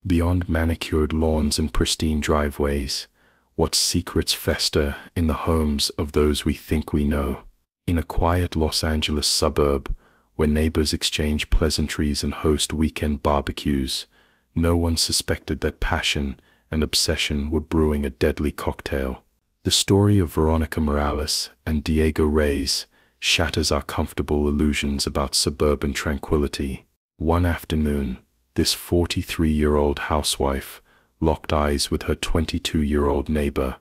Beyond manicured lawns and pristine driveways, what secrets fester in the homes of those we think we know? In a quiet Los Angeles suburb, where neighbors exchange pleasantries and host weekend barbecues, no one suspected that passion and obsession were brewing a deadly cocktail. The story of Veronica Morales and Diego Reyes shatters our comfortable illusions about suburban tranquility. One afternoon, this 43-year-old housewife locked eyes with her 22-year-old neighbor,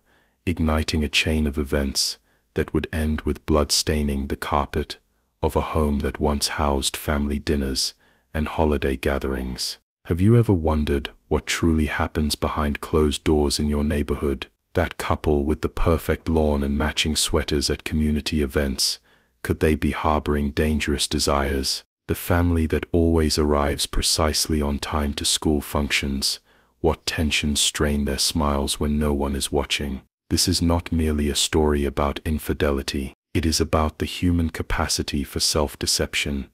igniting a chain of events that would end with blood staining the carpet of a home that once housed family dinners and holiday gatherings. Have you ever wondered what truly happens behind closed doors in your neighborhood? That couple with the perfect lawn and matching sweaters at community events, could they be harboring dangerous desires? The family that always arrives precisely on time to school functions, what tensions strain their smiles when no one is watching? This is not merely a story about infidelity. It is about the human capacity for self-deception,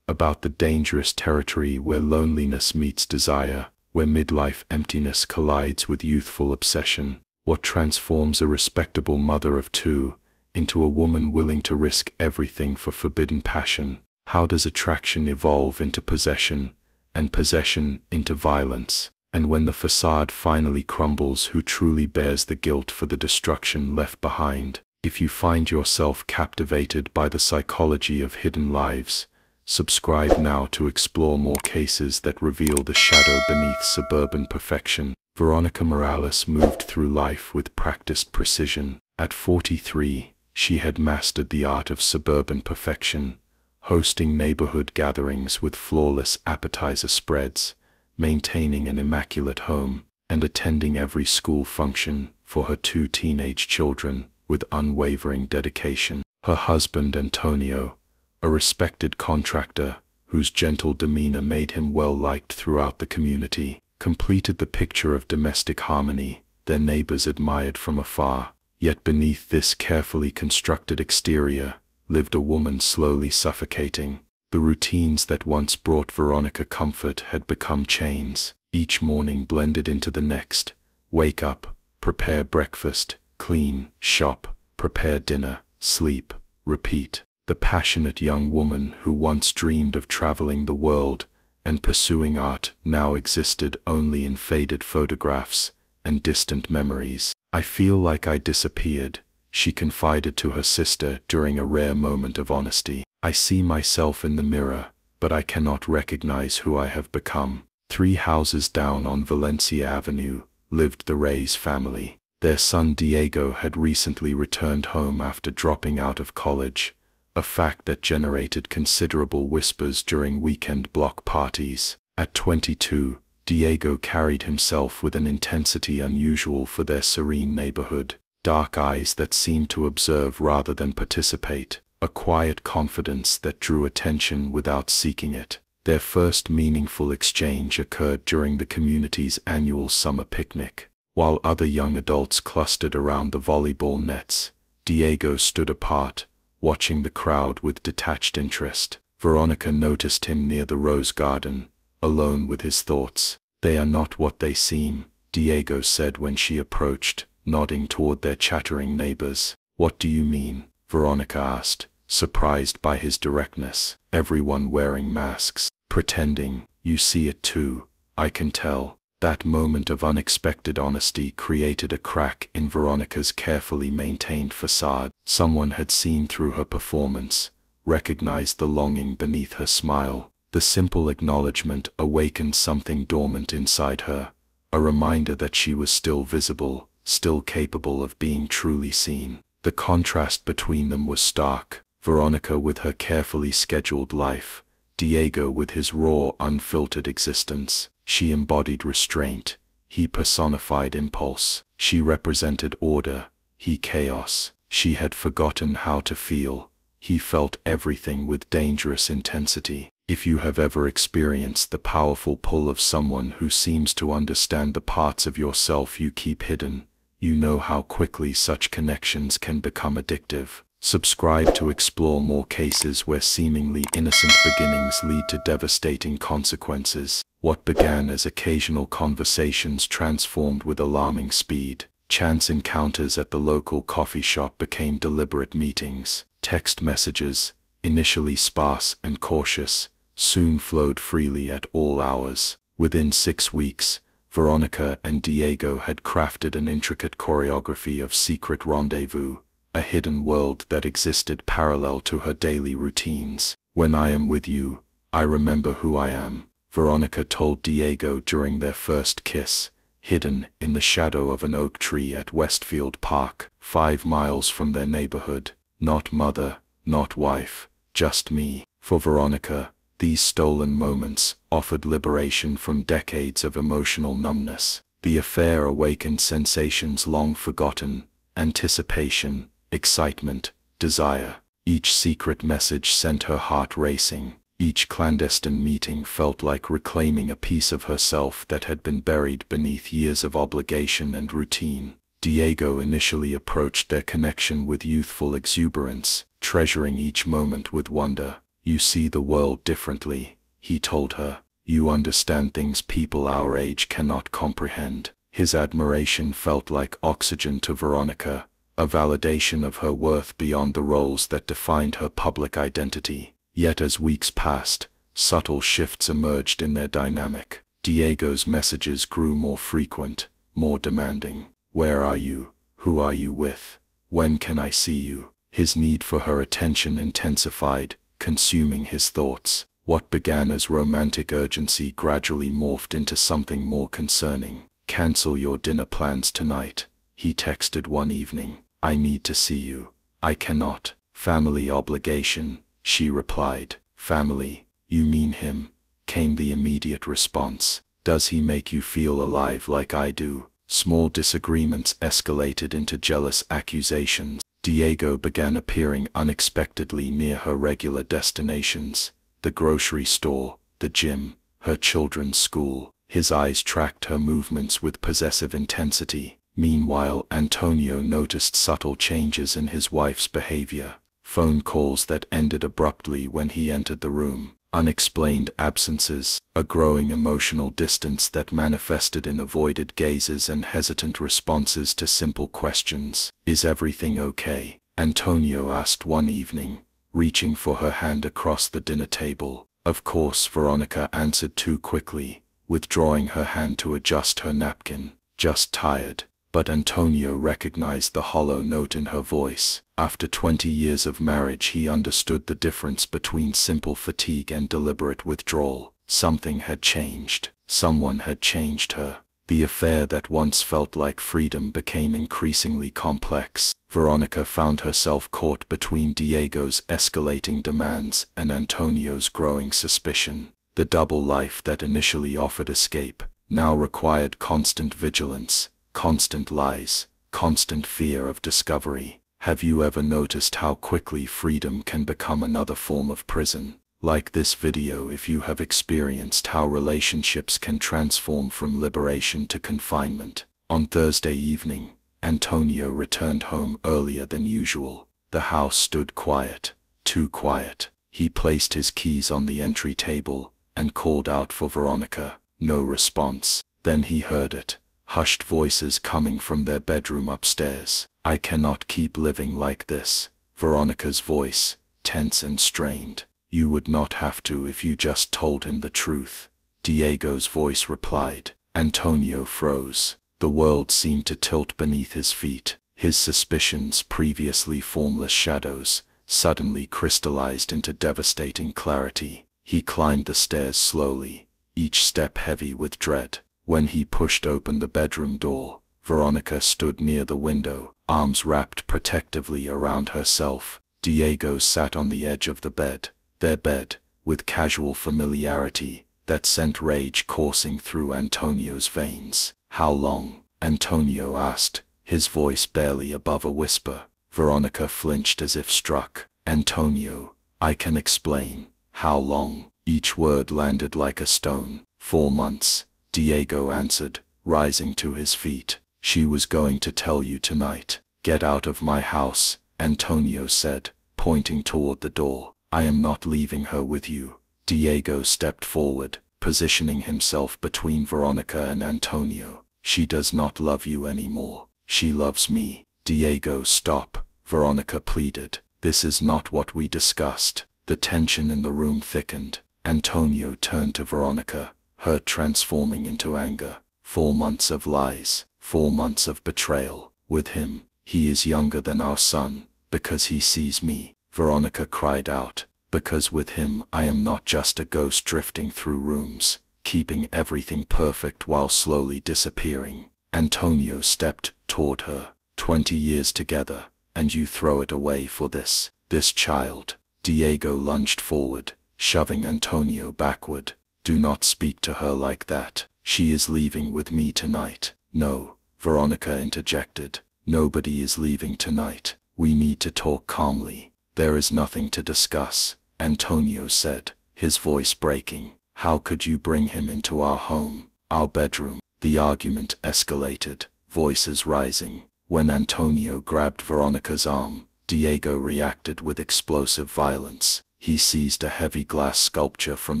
about the dangerous territory where loneliness meets desire, where midlife emptiness collides with youthful obsession. What transforms a respectable mother of two into a woman willing to risk everything for forbidden passion? How does attraction evolve into possession, and possession into violence? And when the facade finally crumbles, who truly bears the guilt for the destruction left behind? If you find yourself captivated by the psychology of hidden lives, subscribe now to explore more cases that reveal the shadow beneath suburban perfection. Veronica Morales moved through life with practiced precision. At 43, she had mastered the art of suburban perfection, hosting neighborhood gatherings with flawless appetizer spreads, maintaining an immaculate home, and attending every school function for her two teenage children with unwavering dedication. Her husband Antonio, a respected contractor whose gentle demeanor made him well-liked throughout the community, completed the picture of domestic harmony their neighbors admired from afar. Yet beneath this carefully constructed exterior lived a woman slowly suffocating. The routines that once brought Veronica comfort had become chains. Each morning blended into the next. Wake up, prepare breakfast, clean, shop, prepare dinner, sleep, repeat. The passionate young woman who once dreamed of traveling the world and pursuing art now existed only in faded photographs and distant memories. I feel like I disappeared, she confided to her sister during a rare moment of honesty. I see myself in the mirror, but I cannot recognize who I have become. 3 houses down on Valencia Avenue lived the Reyes family. Their son Diego had recently returned home after dropping out of college, a fact that generated considerable whispers during weekend block parties. At 22, Diego carried himself with an intensity unusual for their serene neighborhood. Dark eyes that seemed to observe rather than participate, a quiet confidence that drew attention without seeking it. Their first meaningful exchange occurred during the community's annual summer picnic. While other young adults clustered around the volleyball nets, Diego stood apart, watching the crowd with detached interest. Veronica noticed him near the rose garden, alone with his thoughts. "They are not what they seem," Diego said when she approached, nodding toward their chattering neighbors. "What do you mean?" Veronica asked, surprised by his directness. "Everyone wearing masks, pretending. You see it too, I can tell." That moment of unexpected honesty created a crack in Veronica's carefully maintained facade. Someone had seen through her performance, recognized the longing beneath her smile. The simple acknowledgement awakened something dormant inside her, a reminder that she was still visible, still capable of being truly seen. The contrast between them was stark. Veronica with her carefully scheduled life, Diego with his raw, unfiltered existence. She embodied restraint, he personified impulse. She represented order, he chaos. She had forgotten how to feel, he felt everything with dangerous intensity. If you have ever experienced the powerful pull of someone who seems to understand the parts of yourself you keep hidden, you know how quickly such connections can become addictive. Subscribe to explore more cases where seemingly innocent beginnings lead to devastating consequences. What began as occasional conversations transformed with alarming speed. Chance encounters at the local coffee shop became deliberate meetings. Text messages, initially sparse and cautious, soon flowed freely at all hours. Within 6 weeks, Veronica and Diego had crafted an intricate choreography of secret rendezvous, a hidden world that existed parallel to her daily routines. When I am with you, I remember who I am, Veronica told Diego during their first kiss, hidden in the shadow of an oak tree at Westfield Park, 5 miles from their neighborhood. Not mother, not wife, just me. For Veronica, these stolen moments offered liberation from decades of emotional numbness. The affair awakened sensations long forgotten: anticipation, excitement, desire. Each secret message sent her heart racing. Each clandestine meeting felt like reclaiming a piece of herself that had been buried beneath years of obligation and routine. Diego initially approached their connection with youthful exuberance, treasuring each moment with wonder. You see the world differently, he told her. You understand things people our age cannot comprehend. His admiration felt like oxygen to Veronica, a validation of her worth beyond the roles that defined her public identity. Yet as weeks passed, subtle shifts emerged in their dynamic. Diego's messages grew more frequent, more demanding. Where are you? Who are you with? When can I see you? His need for her attention intensified, consuming his thoughts. What began as romantic urgency gradually morphed into something more concerning. Cancel your dinner plans tonight, he texted one evening. I need to see you. I cannot. Family obligation, she replied. Family, you mean him? Came the immediate response. Does he make you feel alive like I do? Small disagreements escalated into jealous accusations. Diego began appearing unexpectedly near her regular destinations: the grocery store, the gym, her children's school. His eyes tracked her movements with possessive intensity. Meanwhile, Antonio noticed subtle changes in his wife's behavior. Phone calls that ended abruptly when he entered the room. Unexplained absences, a growing emotional distance that manifested in avoided gazes and hesitant responses to simple questions. Is everything okay? Antonio asked one evening, reaching for her hand across the dinner table. Of course, Veronica answered too quickly, withdrawing her hand to adjust her napkin. Just tired. But Antonio recognized the hollow note in her voice. After 20 years of marriage, he understood the difference between simple fatigue and deliberate withdrawal. Something had changed. Someone had changed her. The affair that once felt like freedom became increasingly complex. Veronica found herself caught between Diego's escalating demands and Antonio's growing suspicion. The double life that initially offered escape now required constant vigilance. Constant lies, constant fear of discovery. Have you ever noticed how quickly freedom can become another form of prison? Like this video if you have experienced how relationships can transform from liberation to confinement. On Thursday evening, Antonio returned home earlier than usual. The house stood quiet, too quiet. He placed his keys on the entry table and called out for Veronica. No response. Then he heard it. Hushed voices coming from their bedroom upstairs. I cannot keep living like this. Veronica's voice, tense and strained. You would not have to if you just told him the truth. Diego's voice replied. Antonio froze. The world seemed to tilt beneath his feet. His suspicions, previously formless shadows, suddenly crystallized into devastating clarity. He climbed the stairs slowly, each step heavy with dread. When he pushed open the bedroom door, Veronica stood near the window, arms wrapped protectively around herself. Diego sat on the edge of the bed, their bed, with casual familiarity that sent rage coursing through Antonio's veins. How long? Antonio asked, his voice barely above a whisper. Veronica flinched as if struck. Antonio, I can explain. How long? Each word landed like a stone. 4 months. Diego answered, rising to his feet. She was going to tell you tonight. Get out of my house, Antonio said, pointing toward the door. I am not leaving her with you. Diego stepped forward, positioning himself between Veronica and Antonio. She does not love you anymore. She loves me. Diego, stop, Veronica pleaded. This is not what we discussed. The tension in the room thickened. Antonio turned to Veronica, hurt transforming into anger. 4 months of lies, 4 months of betrayal. With him, he is younger than our son, because he sees me. Veronica cried out, because with him I am not just a ghost drifting through rooms, keeping everything perfect while slowly disappearing. Antonio stepped toward her. 20 years together, and you throw it away for this child. Diego lunged forward, shoving Antonio backward. Do not speak to her like that. She is leaving with me tonight. No, Veronica interjected. Nobody is leaving tonight. We need to talk calmly. There is nothing to discuss, Antonio said, his voice breaking. How could you bring him into our home, our bedroom? The argument escalated, voices rising. When Antonio grabbed Veronica's arm, Diego reacted with explosive violence. He seized a heavy glass sculpture from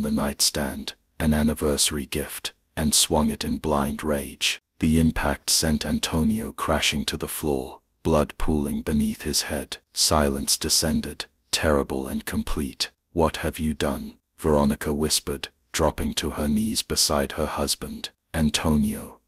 the nightstand, an anniversary gift, and swung it in blind rage. The impact sent Antonio crashing to the floor, blood pooling beneath his head. Silence descended, terrible and complete. What have you done? Veronica whispered, dropping to her knees beside her husband. Antonio,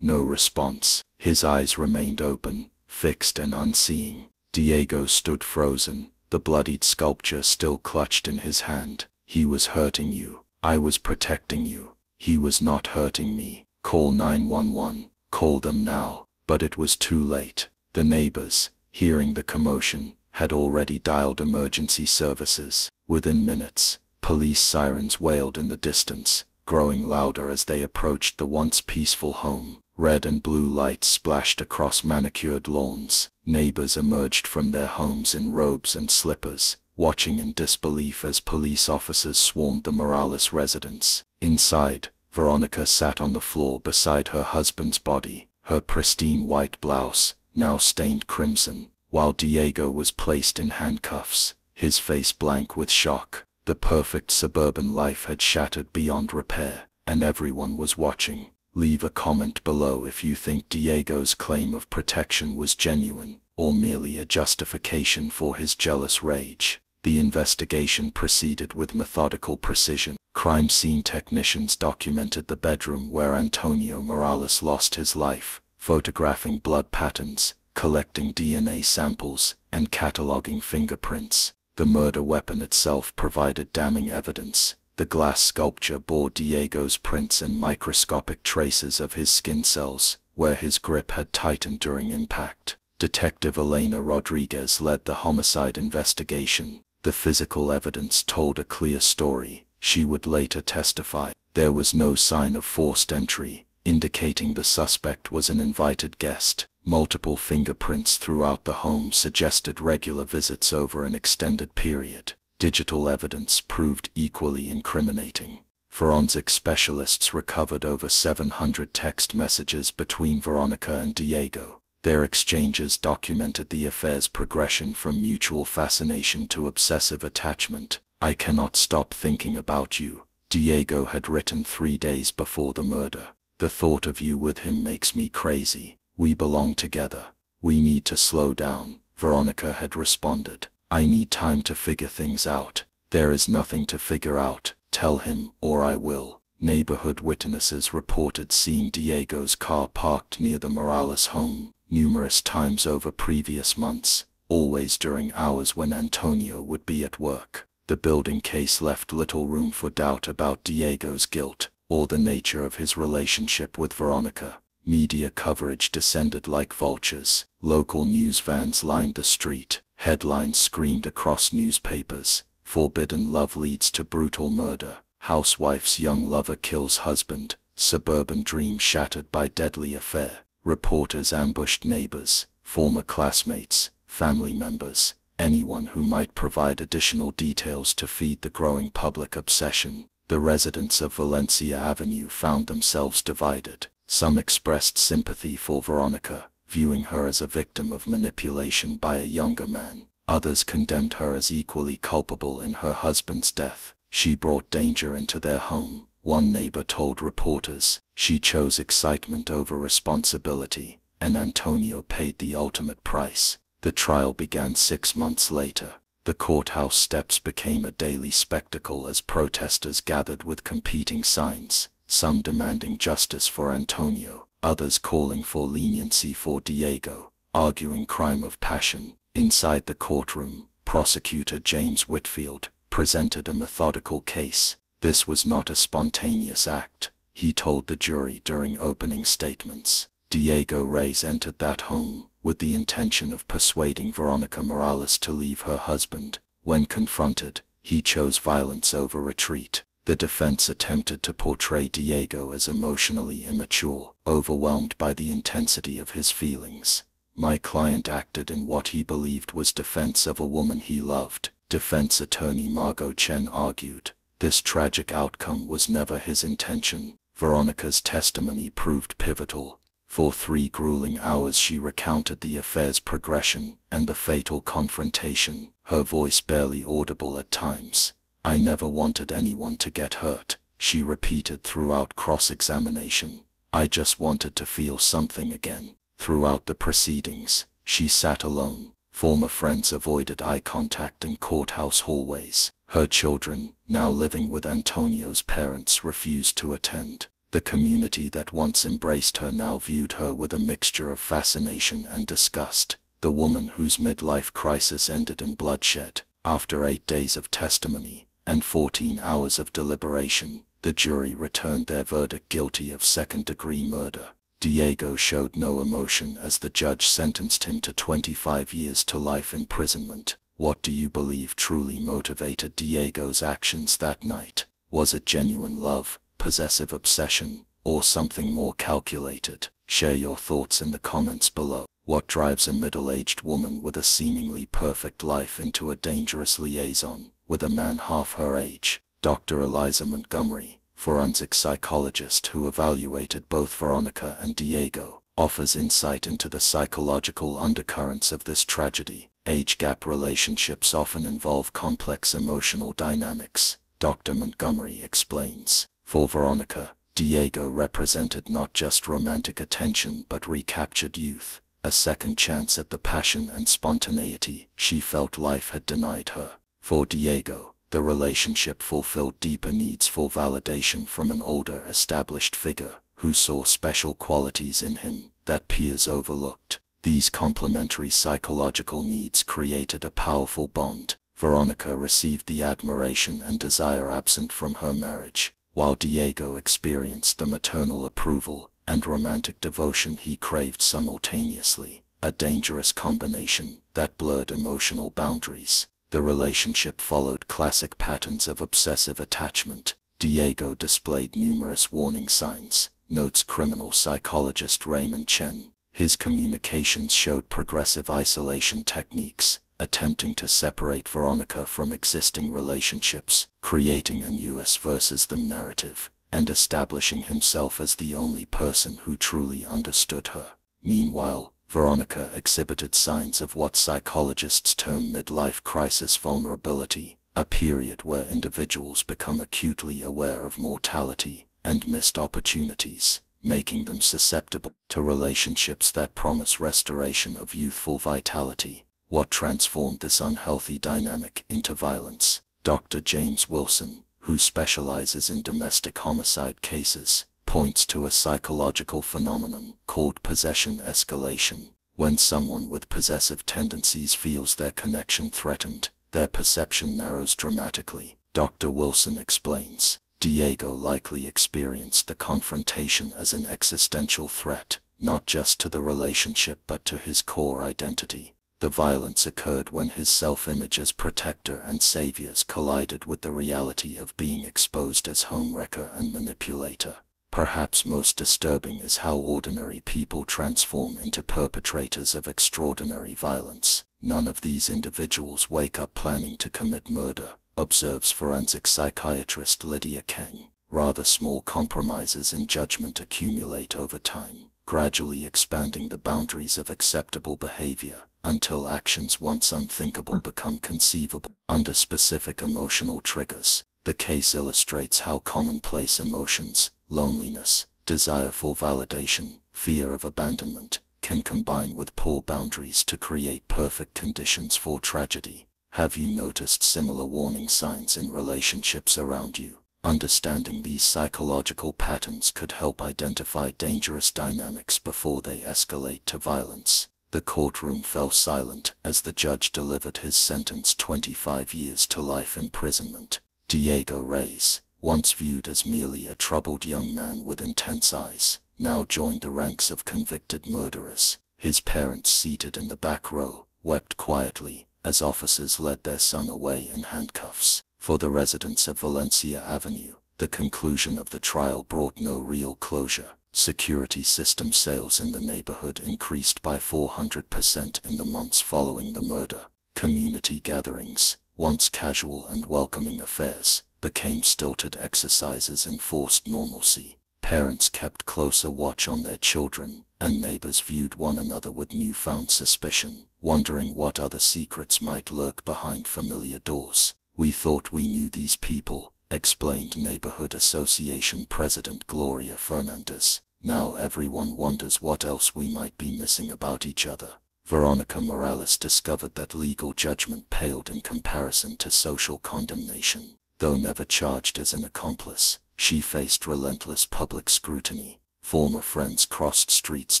no response. His eyes remained open, fixed and unseeing. Diego stood frozen, the bloodied sculpture still clutched in his hand. He was hurting you. I was protecting you. He was not hurting me. Call 911. Call them now. But it was too late. The neighbors, hearing the commotion, had already dialed emergency services. Within minutes, police sirens wailed in the distance, growing louder as they approached the once peaceful home. Red and blue lights splashed across manicured lawns. Neighbors emerged from their homes in robes and slippers, watching in disbelief as police officers swarmed the Morales residence. Inside, Veronica sat on the floor beside her husband's body, her pristine white blouse, now stained crimson, while Diego was placed in handcuffs, his face blank with shock. The perfect suburban life had shattered beyond repair, and everyone was watching. Leave a comment below if you think Diego's claim of protection was genuine, or merely a justification for his jealous rage. The investigation proceeded with methodical precision. Crime scene technicians documented the bedroom where Antonio Morales lost his life, photographing blood patterns, collecting DNA samples, and cataloging fingerprints. The murder weapon itself provided damning evidence. The glass sculpture bore Diego's prints and microscopic traces of his skin cells, where his grip had tightened during impact. Detective Elena Rodriguez led the homicide investigation. The physical evidence told a clear story. She would later testify. There was no sign of forced entry, indicating the suspect was an invited guest. Multiple fingerprints throughout the home suggested regular visits over an extended period. Digital evidence proved equally incriminating. Forensic specialists recovered over 700 text messages between Veronica and Diego. Their exchanges documented the affair's progression from mutual fascination to obsessive attachment. I cannot stop thinking about you, Diego had written 3 days before the murder. The thought of you with him makes me crazy. We belong together. We need to slow down, Veronica had responded. I need time to figure things out. There is nothing to figure out. Tell him, or I will. Neighborhood witnesses reported seeing Diego's car parked near the Morales home numerous times over previous months, always during hours when Antonio would be at work. The building case left little room for doubt about Diego's guilt, or the nature of his relationship with Veronica. Media coverage descended like vultures. Local news vans lined the street. Headlines screamed across newspapers. Forbidden love leads to brutal murder. Housewife's young lover kills husband. Suburban dream shattered by deadly affair. Reporters ambushed neighbors, former classmates, family members, anyone who might provide additional details to feed the growing public obsession. The residents of Valencia Avenue found themselves divided. Some expressed sympathy for Veronica, viewing her as a victim of manipulation by a younger man. Others condemned her as equally culpable in her husband's death. She brought danger into their home. One neighbor told reporters, she chose excitement over responsibility, and Antonio paid the ultimate price. The trial began 6 months later. The courthouse steps became a daily spectacle as protesters gathered with competing signs, some demanding justice for Antonio, others calling for leniency for Diego, arguing crime of passion. Inside the courtroom, prosecutor James Whitfield presented a methodical case. This was not a spontaneous act, he told the jury during opening statements. Diego Reyes entered that home with the intention of persuading Veronica Morales to leave her husband. When confronted, he chose violence over retreat. The defense attempted to portray Diego as emotionally immature, overwhelmed by the intensity of his feelings. My client acted in what he believed was defense of a woman he loved, defense attorney Margot Chen argued. This tragic outcome was never his intention. Veronica's testimony proved pivotal. For 3 grueling hours she recounted the affair's progression and the fatal confrontation, her voice barely audible at times. "I never wanted anyone to get hurt," she repeated throughout cross-examination. "I just wanted to feel something again." Throughout the proceedings, she sat alone. Former friends avoided eye contact in courthouse hallways. Her children, now living with Antonio's parents, refused to attend. The community that once embraced her now viewed her with a mixture of fascination and disgust. The woman whose midlife crisis ended in bloodshed. After 8 days of testimony and 14 hours of deliberation, the jury returned their verdict guilty of second-degree murder. Diego showed no emotion as the judge sentenced him to 25 years to life imprisonment. What do you believe truly motivated Diego's actions that night? Was it genuine love, possessive obsession, or something more calculated? Share your thoughts in the comments below. What drives a middle-aged woman with a seemingly perfect life into a dangerous liaison with a man half her age? Dr. Eliza Montgomery, forensic psychologist who evaluated both Veronica and Diego, offers insight into the psychological undercurrents of this tragedy. Age gap relationships often involve complex emotional dynamics, Dr. Montgomery explains. For Veronica, Diego represented not just romantic attention but recaptured youth, a second chance at the passion and spontaneity she felt life had denied her. For Diego, the relationship fulfilled deeper needs for validation from an older, established figure who saw special qualities in him that peers overlooked. These complementary psychological needs created a powerful bond. Veronica received the admiration and desire absent from her marriage, while Diego experienced the maternal approval and romantic devotion he craved simultaneously, a dangerous combination that blurred emotional boundaries. The relationship followed classic patterns of obsessive attachment. Diego displayed numerous warning signs, notes criminal psychologist Raymond Chen. His communications showed progressive isolation techniques, attempting to separate Veronica from existing relationships, creating an us versus them narrative, and establishing himself as the only person who truly understood her. Meanwhile, Veronica exhibited signs of what psychologists term midlife crisis vulnerability, a period where individuals become acutely aware of mortality and missed opportunities, making them susceptible to relationships that promise restoration of youthful vitality. What transformed this unhealthy dynamic into violence? Dr. James Wilson, who specializes in domestic homicide cases, points to a psychological phenomenon called possession escalation. When someone with possessive tendencies feels their connection threatened, their perception narrows dramatically. Dr. Wilson explains, Diego likely experienced the confrontation as an existential threat, not just to the relationship but to his core identity. The violence occurred when his self-image as protector and savior collided with the reality of being exposed as homewrecker and manipulator. Perhaps most disturbing is how ordinary people transform into perpetrators of extraordinary violence. None of these individuals wake up planning to commit murder, observes forensic psychiatrist Lydia Kang. Rather, small compromises in judgment accumulate over time, gradually expanding the boundaries of acceptable behavior until actions once unthinkable become conceivable. Under specific emotional triggers, the case illustrates how commonplace emotions, loneliness, desire for validation, fear of abandonment, can combine with poor boundaries to create perfect conditions for tragedy. Have you noticed similar warning signs in relationships around you? Understanding these psychological patterns could help identify dangerous dynamics before they escalate to violence. The courtroom fell silent as the judge delivered his sentence: 25 years to life imprisonment. Diego Reyes, once viewed as merely a troubled young man with intense eyes, now joined the ranks of convicted murderers. His parents, seated in the back row, wept quietly as officers led their son away in handcuffs. For the residents of Valencia Avenue, the conclusion of the trial brought no real closure. Security system sales in the neighborhood increased by 400% in the months following the murder. Community gatherings, once casual and welcoming affairs, became stilted exercises in forced normalcy. Parents kept closer watch on their children, and neighbors viewed one another with newfound suspicion, wondering what other secrets might lurk behind familiar doors. "We thought we knew these people," explained Neighborhood Association President Gloria Fernandez. "Now everyone wonders what else we might be missing about each other." Veronica Morales discovered that legal judgment paled in comparison to social condemnation. Though never charged as an accomplice, she faced relentless public scrutiny. Former friends crossed streets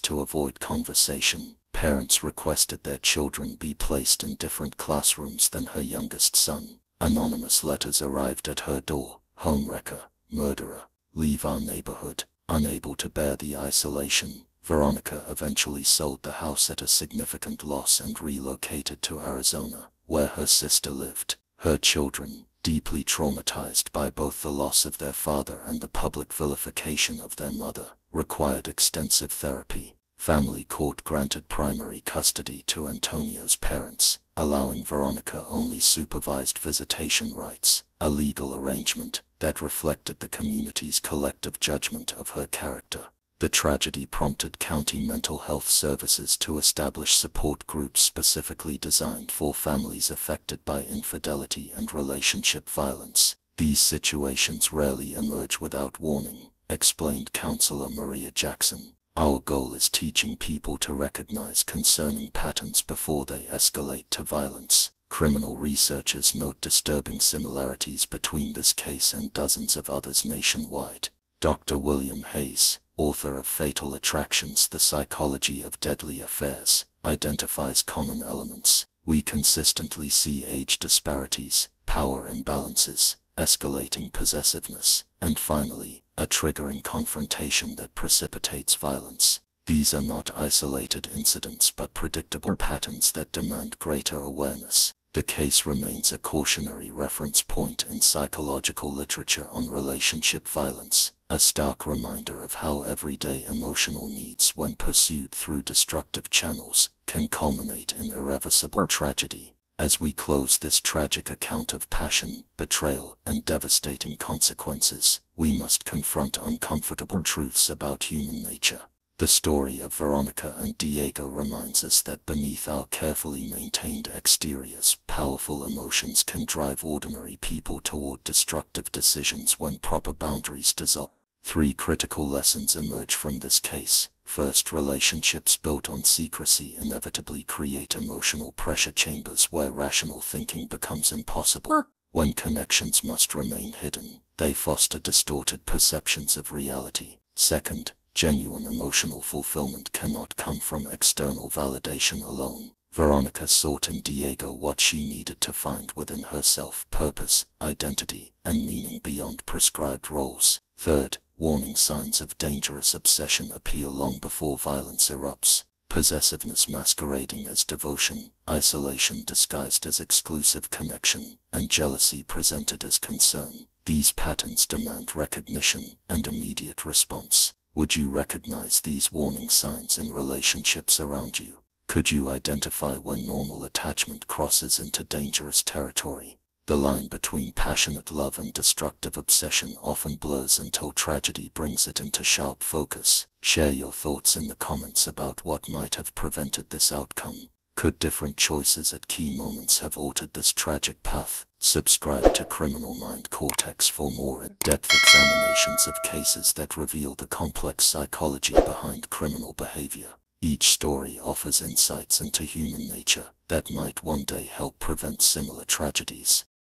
to avoid conversation. Parents requested their children be placed in different classrooms than her youngest son. Anonymous letters arrived at her door: "Homewrecker, murderer, leave our neighborhood." Unable to bear the isolation, Veronica eventually sold the house at a significant loss and relocated to Arizona, where her sister lived. Her children, deeply traumatized by both the loss of their father and the public vilification of their mother, required extensive therapy. Family court granted primary custody to Antonio's parents, allowing Veronica only supervised visitation rights, a legal arrangement that reflected the community's collective judgment of her character. The tragedy prompted county mental health services to establish support groups specifically designed for families affected by infidelity and relationship violence. "These situations rarely emerge without warning," explained Counselor Maria Jackson. "Our goal is teaching people to recognize concerning patterns before they escalate to violence." Criminal researchers note disturbing similarities between this case and dozens of others nationwide. Dr. William Hayes, author of Fatal Attractions: The Psychology of Deadly Affairs, identifies common elements. "We consistently see age disparities, power imbalances, escalating possessiveness, and finally, a triggering confrontation that precipitates violence. These are not isolated incidents but predictable patterns that demand greater awareness." The case remains a cautionary reference point in psychological literature on relationship violence, a stark reminder of how everyday emotional needs, when pursued through destructive channels, can culminate in irreversible tragedy. As we close this tragic account of passion, betrayal, and devastating consequences, we must confront uncomfortable truths about human nature. The story of Veronica and Diego reminds us that beneath our carefully maintained exteriors, powerful emotions can drive ordinary people toward destructive decisions when proper boundaries dissolve. 3 critical lessons emerge from this case. First, relationships built on secrecy inevitably create emotional pressure chambers where rational thinking becomes impossible. When connections must remain hidden, they foster distorted perceptions of reality. Second, genuine emotional fulfillment cannot come from external validation alone. Veronica sought in Diego what she needed to find within herself: purpose, identity, and meaning beyond prescribed roles. Third, warning signs of dangerous obsession appear long before violence erupts. Possessiveness masquerading as devotion, isolation disguised as exclusive connection, and jealousy presented as concern. These patterns demand recognition and immediate response. Would you recognize these warning signs in relationships around you? Could you identify when normal attachment crosses into dangerous territory? The line between passionate love and destructive obsession often blurs until tragedy brings it into sharp focus. Share your thoughts in the comments about what might have prevented this outcome. Could different choices at key moments have altered this tragic path? Subscribe to Criminal Mind Cortex for more in-depth examinations of cases that reveal the complex psychology behind criminal behavior. Each story offers insights into human nature that might one day help prevent similar tragedies.